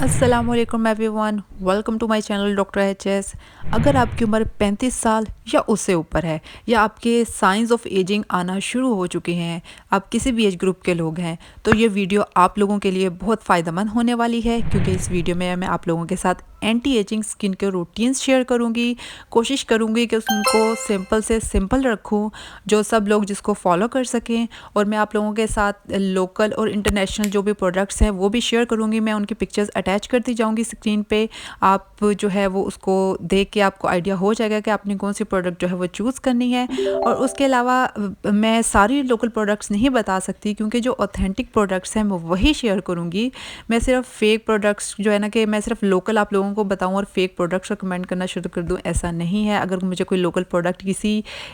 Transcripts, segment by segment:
अस्सलामुअलैकुम everyone, welcome to my channel doctor HS. अगर आपकी उम्र 35 साल या उससे ऊपर है या आपके साइंस ऑफ एजिंग आना शुरू हो चुके हैं, आप किसी भी एज ग्रुप के लोग हैं, तो ये वीडियो आप लोगों के लिए बहुत फ़ायदेमंद होने वाली है क्योंकि इस वीडियो में मैं आप लोगों के साथ एंटी एजिंग स्किन के रूटीन्स शेयर करूंगी। कोशिश करूंगी कि उनको सिंपल से सिंपल रखूं जो सब लोग जिसको फॉलो कर सकें, और मैं आप लोगों के साथ लोकल और इंटरनेशनल जो भी प्रोडक्ट्स हैं वो भी शेयर करूंगी। मैं उनकी पिक्चर्स अटैच करती जाऊंगी स्क्रीन पे। आप जो है वो उसको देख के आपको आइडिया हो जाएगा कि आपने कौन सी प्रोडक्ट जो है वो चूज़ करनी है। और उसके अलावा मैं सारी लोकल प्रोडक्ट्स नहीं बता सकती क्योंकि जो ऑथेंटिक प्रोडक्ट्स हैं मैं वही शेयर करूंगी। मैं सिर्फ फेक प्रोडक्ट्स जो है ना कि मैं सिर्फ लोकल आप लोगों को बताऊं और फेक प्रोडक्ट्स रिकमेंड करना शुरू कर दूं, ऐसा नहीं है। अगर मुझे कोई लोकल प्रोडक्ट किसी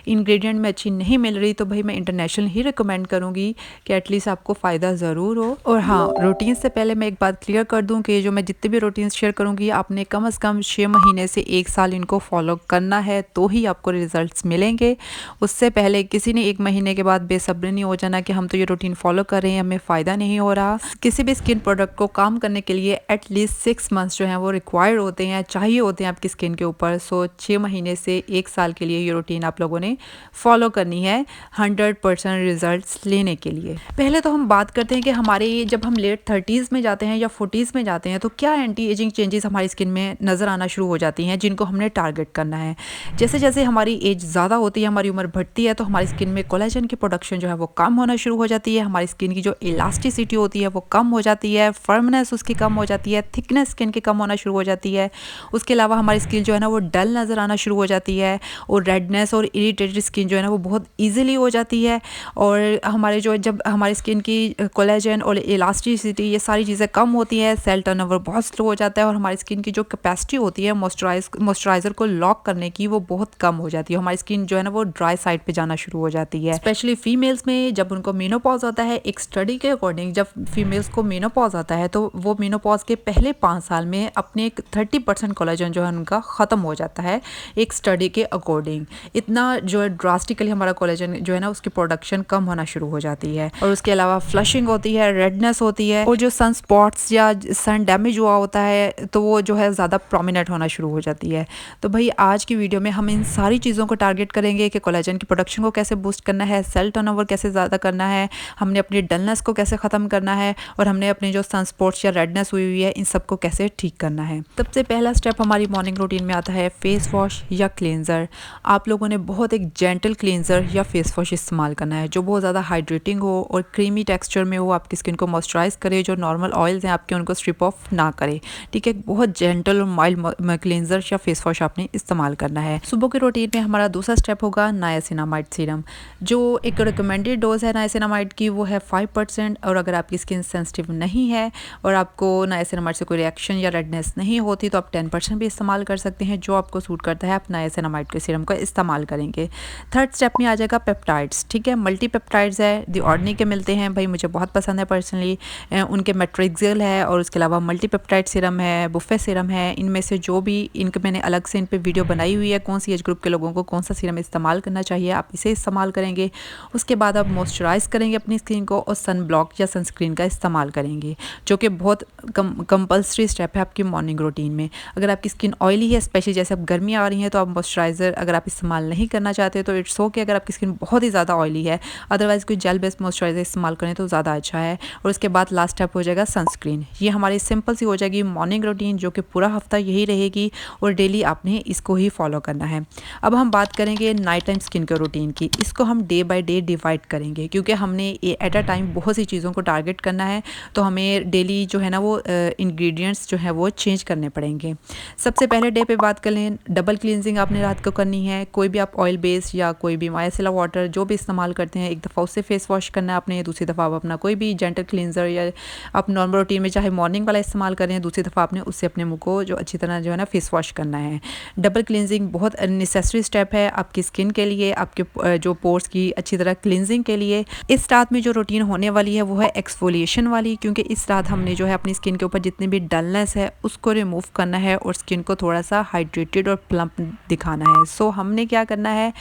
इंग्रेडिएंट में अच्छी नहीं मिल रही तो भाई मैं इंटरनेशनल ही रिकमेंड करूंगी कि एटलीस्ट आपको फ़ायदा ज़रूर हो। और हाँ, रूटीन से पहले मैं एक बात क्लियर कर दूं कि जो मैं जितने भी रूटीन्स शेयर करूंगी आपने कम से कम 6 महीने से 1 साल इनको फॉलो करना है तो ही आपको रिजल्ट्स मिलेंगे। उससे पहले किसी ने 1 महीने के बाद बेसब्री नहीं हो जाना कि हम तो ये रूटीन फॉलो कर रहे हैं, हमें फ़ायदा नहीं हो रहा। किसी भी स्किन प्रोडक्ट को काम करने के लिए एटलीस्ट 6 मंथ्स जो हैं वो रिक्वायर्ड होते हैं, चाहिए होते हैं आपकी स्किन के ऊपर। सो 6 महीने से 1 साल के लिए ये रूटीन आप लोगों ने फॉलो करनी है 100% रिजल्ट्स लेने के लिए। पहले तो हम बात करते हैं कि हमारे जब हम लेट 30s में जाते हैं या 40s में जाते हैं तो क्या एंटी एजिंग चेंजेस हमारी स्किन में नज़र आना शुरू हो जाती हैं जिनको हमने टारगेट करना है। जैसे जैसे हमारी एज ज़्यादा होती है, हमारी उम्र बढ़ती है, तो हमारी स्किन में कोलेजन की प्रोडक्शन जो है वो कम होना शुरू हो जाती है। हमारी स्किन की जो इलास्टिसिटी होती है वो कम हो जाती है, फर्मनेस उसकी कम हो जाती है, थिकनेस स्किन की कम होना शुरू हो जाती है। उसके अलावा हमारी स्किन जो है ना वो डल नज़र आना शुरू हो जाती है और रेडनेस और इरिटेटेड स्किन जो है ना वो बहुत ईजिली हो जाती है। और हमारे जो जब हमारी स्किन की कोलेजन और इलास्टिसिटी ये सारी चीज़ें कम होती है, सेल टर्नओवर बहुत स्लो हो जाता है और हमारी स्किन की जो कैपेसिटी होती है मॉइस्चराइज़र को लॉक करने की वो बहुत कम हो जाती है। हमारी स्किन जो है ना वो ड्राई साइड पे जाना शुरू हो जाती है। स्पेशली फीमेल्स में जब उनको मेनोपॉज आता है, एक स्टडी के अकॉर्डिंग जब फीमेल्स को मेनोपॉज आता है तो वो मेनोपॉज के पहले 5 साल में अपने 30% कोलेजन जो है उनका ख़त्म हो जाता है, एक स्टडी के अकॉर्डिंग। इतना जो है ड्रास्टिकली हमारा कोलेजन जो है ना उसकी प्रोडक्शन कम होना शुरू हो जाती है। और उसके अलावा फ्लशिंग होती है, रेडनेस होती है, और जो सन स्पॉट्स या सन डैमेज हुआ होता है तो वो जो है ज़्यादा प्रोमिनेंट होना शुरू हो जाती है। तो भाई आज की वीडियो में हम इन सारी चीज़ों को टारगेट करेंगे कि कोलेजन की प्रोडक्शन को कैसे बूस्ट करना है, सेल टर्नओवर कैसे ज़्यादा करना है, हमने अपनी डलनेस को कैसे ख़त्म करना है, और हमने अपने जो सन स्पॉट्स या रेडनेस हुई हुई है इन सबको कैसे ठीक करना है। सबसे पहला स्टेप हमारी मॉर्निंग रूटीन में आता है फेस वॉश या क्लींजर। आप लोगों ने बहुत एक जेंटल क्लींजर या फेस वॉश इस्तेमाल करना है जो बहुत ज़्यादा हाइड्रेटिंग हो और क्रीमी टेक्सचर में हो, आपकी स्किन को मॉइस्चराइज करे, जो नॉर्मल ऑयल्स हैं आपके उनको स्ट्रिप ऑफ ना करे। ठीक है, बहुत जेंटल और माइल्ड क्लींजर या फेस वॉश आपने इस्तेमाल करना है। सुबह के रूटीन में हमारा दूसरा स्टेप होगा नायासिनामाइड सीरम। जो एक रिकमेंडेड डोज है नायासिनामाइड की वो है 5%, और अगर आपकी स्किन सेंसिटिव नहीं है और आपको नायासिनामाइड से कोई रिएक्शन या रेडनेस नहीं होती तो आप 10% भी इस्तेमाल कर सकते हैं। जो आपको सूट करता है आप नायासिनामाइड के सीरम का इस्तेमाल करेंगे। थर्ड स्टेप में आ जाएगा पेप्टाइड्स। ठीक है, मल्टी पेप्टाइड्स है, दी ऑर्डनी के मिलते हैं, भाई मुझे बहुत पसंद है पर्सनली। उनके मेट्रिक्सिल है और उसके अलावा मल्टी पेप्टाइड सीरम है, बुफे सीरम है। इनमें से जो भी इनके मैंने अलग से इन पे वीडियो बनाई हुई है कौन सी एज ग्रुप के लोगों को कौन सा सीरम इस्तेमाल करना चाहिए, आप इसे इस्तेमाल करेंगे। उसके बाद आप मॉइस्चराइज करेंगे अपनी स्किन को और सन ब्लॉक या सनस्क्रीन का इस्तेमाल करेंगे, जो कि बहुत कंपल्सरी स्टेप है आपकी मॉर्निंग रूटीन में। अगर आपकी स्किन ऑयली है, स्पेशली जैसे अब गर्मियाँ आ रही हैं, तो आप मॉइस्चराइज़र अगर आप इस्तेमाल नहीं करना चाहते तो इट्स ओके। अगर आपकी स्किन बहुत ही ज़्यादा ऑयली है, अदरवाइज़ कोई जेल बेस्ड मॉइस्चराइज़र इस्तेमाल करें तो ज़्यादा अच्छा है। और उसके बाद लास्ट स्टेप हो जाएगा सनस्क्रीन। ये हमारी सिंपल सी हो जाएगी मॉर्निंग रूटीन जो कि पूरा हफ्ता यही रहेगी और डेली आपने इसको ही फॉलो करना है। अब हम बात करेंगे night time skin care routine की। इसको हम डे बाय डे डिवाइड करेंगे क्योंकि हमने एट अ टाइम बहुत सी चीज़ों को टारगेट करना है, तो हमें डेली जो है ना वो इंग्रेडिएंट्स जो है वो चेंज करने पड़ेंगे। सबसे पहले डे पे बात कर लें, डबल क्लींजिंग आपने रात को करनी है। कोई भी आप ऑयल बेस या कोई भी मायासिला वाटर जो भी इस्तेमाल करते हैं, एक दफ़ा उससे फेस वॉश करना है आपने, दूसरी दफ़ा आप अपना कोई भी जेंटल क्लींजर या आप नॉर्मल रूटीन में चाहे मॉर्निंग वाला इस्तेमाल करें, दूसरी दफ़ा आपने उससे अपने मुँह को जो अच्छी तरह जो है ना फेस वॉश करना है। डबल क्लींजिंग बहुत नेसेसरी स्टेप है आपकी स्किन के लिए, आपके जो पोर्स की अच्छी तरह क्लींजिंग के लिए। इस रात में जो रूटीन होने वाली है वो है एक्सफोलिएशन वाली, क्योंकि इस रात हमने जो है अपनी स्किन के ऊपर जितनी भी डलनेस है उसको रिमूव करना है और स्किन को थोड़ा सा हाइड्रेटेड और प्लम्प दिखाना है। सो हमने क्या करना है,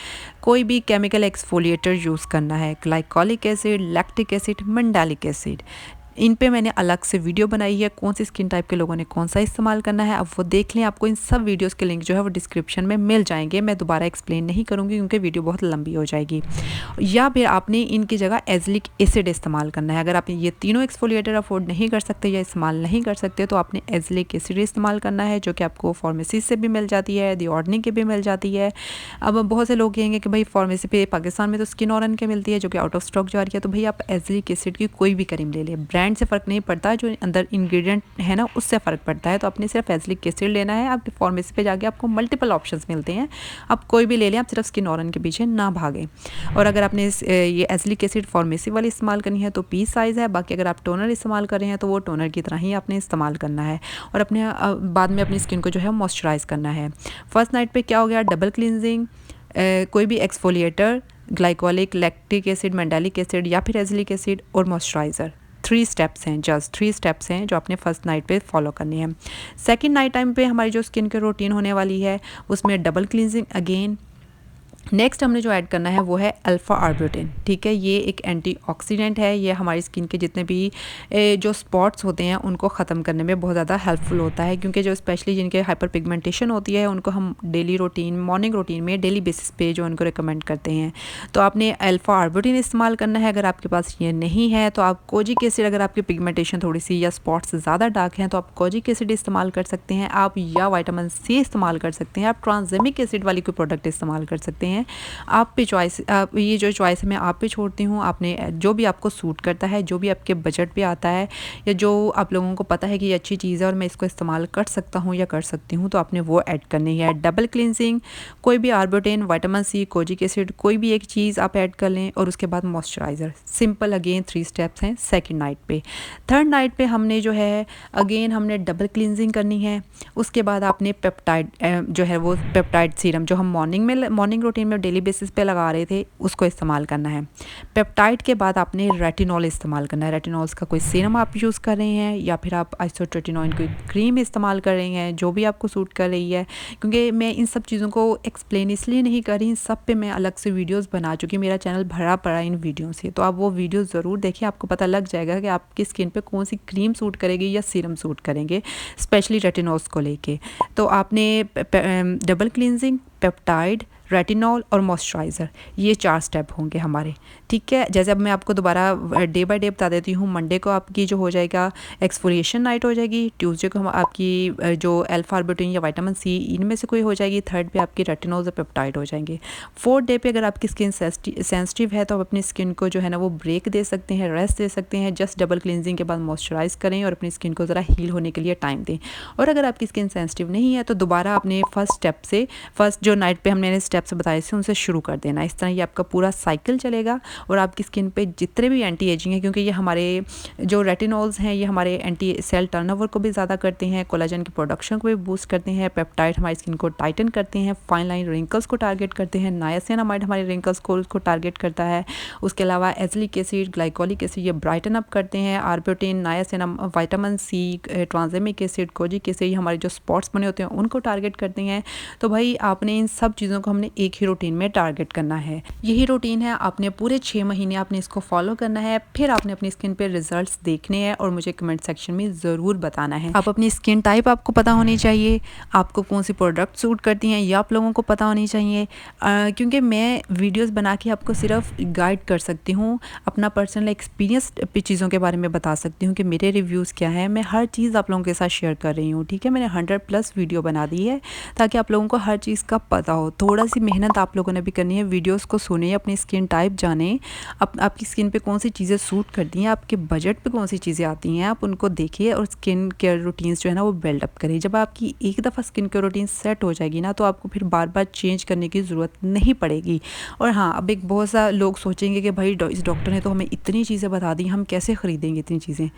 कोई भी केमिकल एक्सफोलिएटर यूज़ करना है, glycolic acid, lactic acid, mandelic acid. इन पे मैंने अलग से वीडियो बनाई है, कौन सी स्किन टाइप के लोगों ने कौन सा इस्तेमाल करना है, अब वो देख लें। आपको इन सब वीडियोस के लिंक जो है वो डिस्क्रिप्शन में मिल जाएंगे। मैं दोबारा एक्सप्लेन नहीं करूँगी क्योंकि वीडियो बहुत लंबी हो जाएगी। या फिर आपने इनकी जगह एज़लिक एसिड इस्तेमाल करना है। अगर आप ये तीनों एक्सफोलिएटर अफोर्ड नहीं कर सकते या इस्तेमाल नहीं कर सकते तो आपने एज़लिक एसिड इस्तेमाल करना है, जो कि आपको फार्मेसी से भी मिल जाती है, दी ऑर्डनिंग की भी मिल जाती है। अब बहुत से लोग कहेंगे कि भाई फार्मेसी पे पाकिस्तान में तो स्किन ऑरन के मिलती है जो कि आउट ऑफ स्टॉक जा रही है, तो भाई आप एज़लिक एसिड की कोई भी क्रीम ले लें, ब्रांड से फ़र्क नहीं पड़ता, जो अंदर इंग्रेडिएंट है ना उससे फ़र्क पड़ता है। तो आपने सिर्फ एज़लिक एसिड लेना है। आपकी फार्मेसी पे जाके आपको मल्टीपल ऑप्शंस मिलते हैं, आप कोई भी ले लें, आप सिर्फ स्किन ऑरन के पीछे ना भागें। और अगर आपने ये एज़लिक एसिड फार्मेसी वाली इस्तेमाल करनी है तो पी साइज़ है, बाकी अगर आप टोनर इस्तेमाल कर रहे हैं तो वो टोनर की तरह ही आपने इस्तेमाल करना है। और अपने बाद में अपनी स्किन को जो है मॉइस्चराइज़ करना है। फर्स्ट नाइट पे क्या हो गया, डबल क्लींजिंग, कोई भी exfoliator, glycolic, lactic acid, mandelic acid या फिर एज़लिक एसिड और मॉइस्चराइज़र। 3 स्टेप्स हैं, जस्ट 3 स्टेप्स हैं जो आपने फर्स्ट नाइट पे फॉलो करनी है। सेकंड नाइट टाइम पे हमारी जो स्किन की रूटीन होने वाली है उसमें डबल क्लींजिंग अगेन। नेक्स्ट हमने जो ऐड करना है वो है अल्फ़ा आर्बुटिन। ठीक है, ये एक एंटीऑक्सीडेंट है, ये हमारी स्किन के जितने भी जो स्पॉट्स होते हैं उनको ख़त्म करने में बहुत ज़्यादा हेल्पफुल होता है, क्योंकि जो स्पेशली जिनके हाइपर पिगमेंटेशन होती है उनको हम डेली रूटीन, मॉर्निंग रूटीन में डेली बेसिस पे जो उनको रिकमेंड करते हैं। तो आपने अल्फ़ा आर्बुटिन इस्तेमाल करना है। अगर आपके पास ये नहीं है तो आप कोजिक एसिड, अगर आपकी पिगमेंटेशन थोड़ी सी या स्पॉट्स ज़्यादा डार्क हैं तो आप कोजिक एसिड इस्तेमाल कर सकते हैं आप, या विटामिन सी इस्तेमाल कर सकते हैं आप, ट्रांसजेमिक एसिड वाली कोई प्रोडक्ट इस्तेमाल कर सकते हैं। आप पे चॉइस, ये जो चॉइस है मैं आप पे छोड़ती हूँ। आपने जो भी आपको सूट करता है, जो भी आपके बजट पे आता है, या जो आप लोगों को पता है कि ये अच्छी चीज़ है और मैं इसको इस्तेमाल कर सकता हूँ या कर सकती हूँ, तो आपने वो ऐड करनी है। डबल क्लींजिंग, कोई भी arbutin, vitamin C, kojic acid, कोई भी एक चीज़ आप ऐड कर लें, और उसके बाद मॉइस्चराइज़र। सिंपल, अगेन 3 स्टेप्स हैं सेकेंड नाइट पे। थर्ड नाइट पे हमने जो है अगेन हमने डबल क्लींजिंग करनी है। उसके बाद आपने पेप्टाइड जो है वो पेप्टाइड सीरम, जो हम मॉर्निंग रूटीन में डेली बेसिस पे लगा रहे थे, उसको इस्तेमाल करना है। पेप्टाइड के बाद आपने रेटिनॉल इस्तेमाल करना है। रेटिनॉल्स का कोई सीरम आप यूज़ कर रहे हैं या फिर आप आइसोट्रेटिनॉइन कोई क्रीम इस्तेमाल कर रहे हैं, जो भी आपको सूट कर रही है। क्योंकि मैं इन सब चीज़ों को एक्सप्लेन इसलिए नहीं कर रही, इन सब पे मैं अलग से वीडियोस बना चुकी, मेरा चैनल भरा पड़ा इन वीडियो से, तो आप वो वीडियो ज़रूर देखें, आपको पता लग जाएगा कि आपकी स्किन पे कौन सी क्रीम सूट करेगी या सीरम सूट करेंगे, स्पेशली रेटिनॉल्स को लेके। तो आपने डबल क्लींजिंग, पेप्टाइड, रेटिनॉल और मॉइस्चराइज़र, ये 4 स्टेप होंगे हमारे। ठीक है, जैसे अब मैं आपको दोबारा डे बाय डे बता देती हूँ। मंडे को आपकी जो हो जाएगा एक्सफोलिएशन नाइट हो जाएगी, ट्यूसडे को हम आपकी जो अल्फा आर्बुटिन या विटामिन सी इनमें से कोई हो जाएगी, थर्ड पे आपकी रेटिनॉल और पेप्टाइड हो जाएंगे। फोर्थ डे पे अगर आपकी स्किन सेंसिटिव है तो आप अपनी स्किन को जो है ना वो ब्रेक दे सकते हैं, रेस्ट दे सकते हैं। जस्ट डबल क्लींजिंग के बाद मॉइस्चराइज़ करें और अपनी स्किन को ज़रा हील होने के लिए टाइम दें। और अगर आपकी स्किन सेंसिटिव नहीं है तो दोबारा अपने फर्स्ट स्टेप से, फर्स्ट जो नाइट पे हमने स्टेप्स बताए थे उनसे शुरू कर देना। इस तरह ये आपका पूरा साइकिल चलेगा और आपकी स्किन पे जितने भी एंटी एजिंग है, क्योंकि ये हमारे जो रेटिनॉल्स हैं ये हमारे एंटी सेल टर्नओवर को भी ज़्यादा करते हैं, कोलाजन की प्रोडक्शन को भी बूस्ट करते हैं, पेप्टाइड हमारी स्किन को टाइटन करते हैं, फाइन लाइन रिंकल्स को टारगेट करते हैं, नायासिनामाइड हमारे रिंकल्स को उसको टारगेट करता है। उसके अलावा एज़लिक एसिड, ग्लाइकोलिक एसिड ये ब्राइटन अप करते हैं, arbutin, niacinamide, vitamin C, tranexamic acid, kojic acid हमारे जो स्पॉट्स बने होते हैं उनको टारगेट करते हैं। तो भाई आपने इन सब चीज़ों को हमने एक ही रूटीन में टारगेट करना है। यही रूटीन है, आपने पूरे 6 महीने आपने इसको फॉलो करना है, फिर आपने अपनी स्किन पे रिजल्ट्स देखने हैं और मुझे कमेंट सेक्शन में ज़रूर बताना है। आप अपनी स्किन टाइप आपको पता होनी चाहिए, आपको कौन सी प्रोडक्ट सूट करती हैं ये आप लोगों को पता होनी चाहिए, क्योंकि मैं वीडियोस बना के आपको सिर्फ गाइड कर सकती हूँ, अपना पर्सनल एक्सपीरियंस चीज़ों के बारे में बता सकती हूँ कि मेरे रिव्यूज़ क्या हैं। मैं हर चीज़ आप लोगों के साथ शेयर कर रही हूँ। ठीक है, मैंने 100+ वीडियो बना दी है ताकि आप लोगों को हर चीज़ का पता हो। थोड़ा सी मेहनत आप लोगों ने भी करनी है, वीडियोस को सुने, अपनी स्किन टाइप जाने, आपकी स्किन पे कौन सी चीज़ें सूट करती हैं, आपके बजट पे कौन सी चीज़ें आती हैं, आप उनको देखिए और स्किन केयर रूटीन्स जो है ना वो बिल्डअप करें। जब आपकी एक दफ़ा स्किन केयर रूटीन सेट हो जाएगी ना तो आपको फिर बार बार चेंज करने की ज़रूरत नहीं पड़ेगी। और हाँ, अब एक बहुत सा लोग सोचेंगे कि भाई इस डॉक्टर ने तो हमें इतनी चीज़ें बता दी, हम कैसे ख़रीदेंगे इतनी चीज़ें।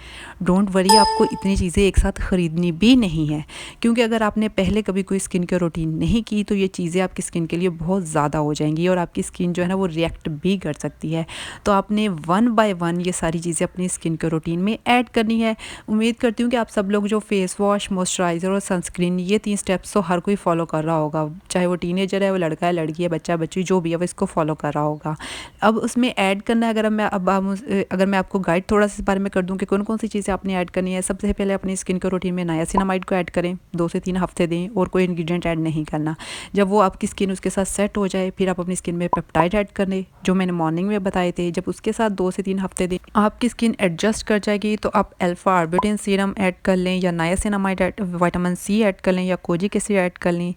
डोंट वरी, आपको इतनी चीज़ें एक साथ ख़रीदनी भी नहीं है, क्योंकि अगर आपने पहले कभी कोई स्किन केयर रूटीन नहीं की तो ये चीज़ें आपकी स्किन के लिए लिए बहुत ज़्यादा हो जाएंगी और आपकी स्किन जो है ना वो रिएक्ट भी कर सकती है। तो आपने 1 बाय 1 ये सारी चीज़ें अपनी स्किन के रूटीन में ऐड करनी है। उम्मीद करती हूँ कि आप सब लोग जो फेस वॉश, मॉइस्चराइज़र और सनस्क्रीन ये 3 स्टेप्स तो हर कोई फॉलो कर रहा होगा। चाहे वो टीनेजर है, वो लड़का है, लड़की है, बच्चा, बच्ची जो भी है वो इसको फॉलो कर रहा होगा। अब उसमें ऐड करना है, अगर मैं आपको गाइड थोड़ा-सा इस बारे में कर दूँ कि कौन-कौन सी चीज़ें आपने ऐड करनी है। सबसे पहले अपनी स्किन के रूटीन में नायासिनामाइड को ऐड करें, 2 से 3 हफ्ते दें और कोई इंग्रीडिएंट ऐड नहीं करना। जब वो आपकी स्किन उसके साथ सेट हो जाए, फिर आप अपनी स्किन में पेप्टाइड ऐड कर लें, जो मैंने मॉर्निंग में बताए थे। जब उसके साथ 2 से 3 हफ्ते दें, आपकी स्किन एडजस्ट कर जाएगी तो आप अल्फा आर्बुटिन सीरम ऐड कर लें या नायासिनामाइड विटामिन सी ऐड कर लें या कोजिक एसिड ऐड कर लें।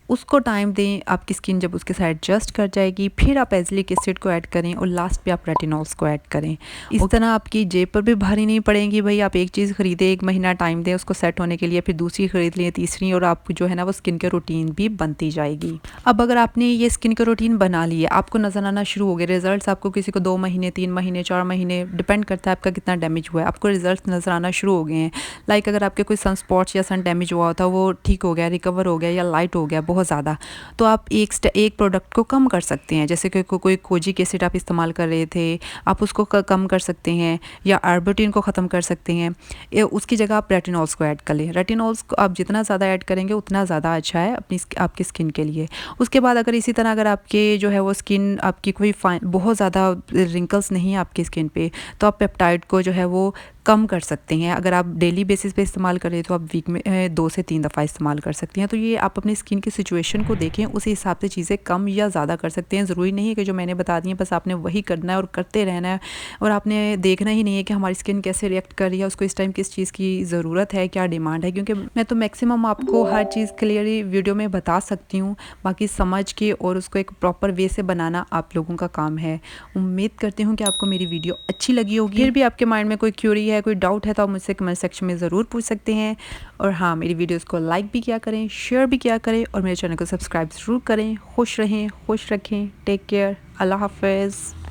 उसको टाइम दें, आपकी स्किन जब उसके साथ एडजस्ट कर जाएगी फिर आप एज़िलिक एसिड को ऐड करें और लास्ट पे आप रेटिनॉल्स को ऐड करें। इस तरह आपकी जेब पर भी भारी नहीं पड़ेगी। भाई आप एक चीज़ खरीदें, 1 महीना टाइम दें उसको सेट होने के लिए, फिर दूसरी खरीद लें, तीसरी, और आपको जो है ना वो स्किन के रूटीन भी बनती जाएगी। अब अगर आपने ये स्किन के रूटीन बना ली है, आपको नज़र आना शुरू हो गए रिजल्ट्स, आपको किसी को 2 महीने, 3 महीने, 4 महीने डिपेंड करता है आपका कितना डैमेज हुआ है, आपको रिजल्ट्स नज़र आना शुरू हो गए हैं। लाइक अगर आपके कोई सन स्पॉट्स या सन डैमेज हुआ होता वो ठीक हो गया, रिकवर हो गया या लाइट हो गया बहुत ज़्यादा, तो आप एक प्रोडक्ट को कम कर सकते हैं। जैसे कि कोई कोजिक एसिड आप इस्तेमाल कर रहे थे, आप उसको कम कर सकते हैं या आर्बुटिन को ख़त्म कर सकते हैं। उसकी जगह आप रेटिनॉल्स को ऐड कर लें। रेटिनॉल्स को आप जितना ज़्यादा ऐड करेंगे उतना ज़्यादा अच्छा है आपकी स्किन के लिए। उसके बाद अगर इसी तरह अगर आपके जो है वो स्किन आपकी कोई बहुत ज़्यादा रिंकल्स नहीं है आपकी स्किन पे, तो आप पेप्टाइड को जो है वो कम कर सकते हैं। अगर आप डेली बेसिस पे इस्तेमाल करें तो आप वीक में 2 से 3 दफ़ा इस्तेमाल कर सकते हैं। तो ये आप अपनी स्किन की सिचुएशन को देखें, उसी हिसाब से चीज़ें कम या ज़्यादा कर सकते हैं। ज़रूरी नहीं है कि जो मैंने बता दी है बस आपने वही करना है और करते रहना है, और आपने देखना ही नहीं है कि हमारी स्किन कैसे रिएक्ट कर रही है, उसको इस टाइम किस चीज़ की ज़रूरत है, क्या डिमांड है। क्योंकि मैं तो मैक्सिमम आपको हर चीज़ क्लियरली वीडियो में बता सकती हूँ, बाकी समझ के और उसको एक प्रॉपर वे से बनाना आप लोगों का काम है। उम्मीद करती हूँ कि आपको मेरी वीडियो अच्छी लगी होगी। फिर भी आपके माइंड में कोई क्यूरी है, कोई डाउट है तो आप मुझसे कमेंट सेक्शन में ज़रूर पूछ सकते हैं। और हाँ, मेरी वीडियोस को लाइक भी किया करें, शेयर भी किया करें और मेरे चैनल को सब्सक्राइब ज़रूर करें। खुश रहें, खुश रखें। Take care. अल्लाह हाफ़िज़।